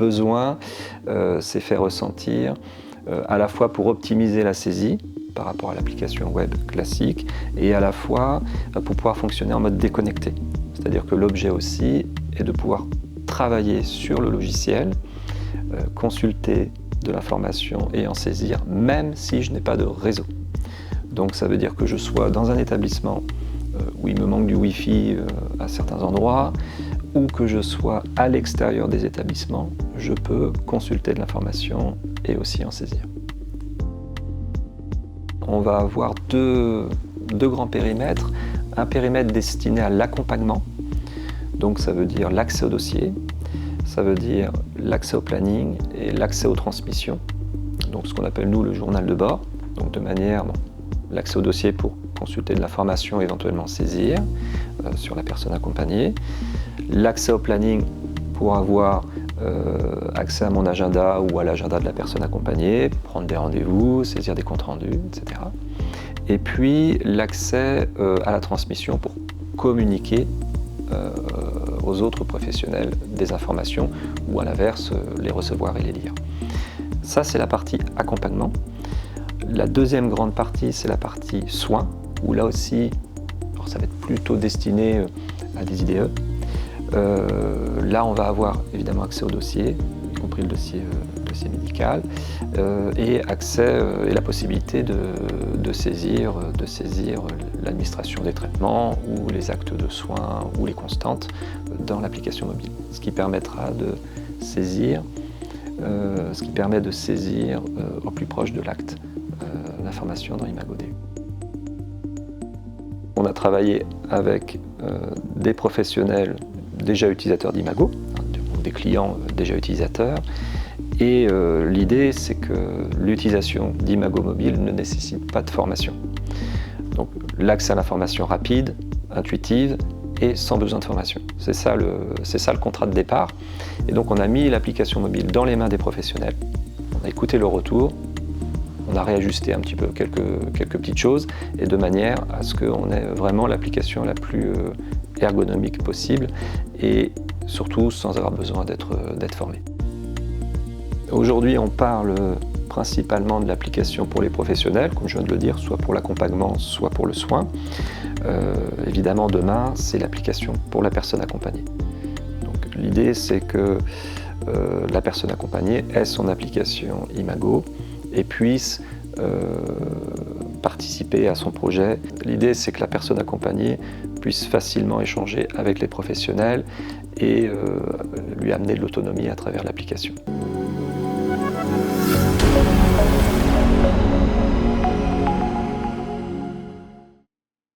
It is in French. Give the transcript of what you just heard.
besoin s'est fait ressentir à la fois pour optimiser la saisie par rapport à l'application web classique et à la fois pour pouvoir fonctionner en mode déconnecté. C'est-à-dire que l'objet aussi est de pouvoir travailler sur le logiciel, consulter de l'information et en saisir, même si je n'ai pas de réseau. Donc ça veut dire que je sois dans un établissement où il me manque du Wi-Fi à certains endroits, ou que je sois à l'extérieur des établissements, je peux consulter de l'information et aussi en saisir. On va avoir deux grands périmètres. Un périmètre destiné à l'accompagnement, donc ça veut dire l'accès au dossier, ça veut dire l'accès au planning et l'accès aux transmissions, donc ce qu'on appelle nous le journal de bord, donc de manière, l'accès au dossier pour consulter de l'information, éventuellement saisir sur la personne accompagnée, l'accès au planning pour avoir accès à mon agenda ou à l'agenda de la personne accompagnée, prendre des rendez-vous, saisir des comptes rendus, etc. Et puis l'accès à la transmission pour communiquer aux autres professionnels des informations ou à l'inverse les recevoir et les lire. Ça c'est la partie accompagnement. La deuxième grande partie c'est la partie soins où là aussi alors ça va être plutôt destiné à des IDE. Là on va avoir évidemment accès au dossier, y compris le dossier médical, et accès et la possibilité de saisir l'administration des traitements ou les actes de soins ou les constantes dans l'application mobile. Ce qui permettra de saisir, au plus proche de l'acte l'information dans Imago-DU. On a travaillé avec des professionnels déjà utilisateurs d'Imago, des clients déjà utilisateurs, et l'idée c'est que l'utilisation d'Imago Mobile ne nécessite pas de formation. Donc l'accès à l'information rapide, intuitive et sans besoin de formation. C'est ça le contrat de départ. Et donc on a mis l'application mobile dans les mains des professionnels, on a écouté le retour, on a réajusté un petit peu quelques petites choses et de manière à ce qu'on ait vraiment l'application la plus ergonomique possible et surtout sans avoir besoin d'être formé. Aujourd'hui, on parle principalement de l'application pour les professionnels, comme je viens de le dire, soit pour l'accompagnement, soit pour le soin. Évidemment, demain, c'est l'application pour la personne accompagnée. Donc, l'idée, c'est que la personne accompagnée ait son application Imago et puisse participer à son projet. L'idée, c'est que la personne accompagnée puisse facilement échanger avec les professionnels et lui amener de l'autonomie à travers l'application.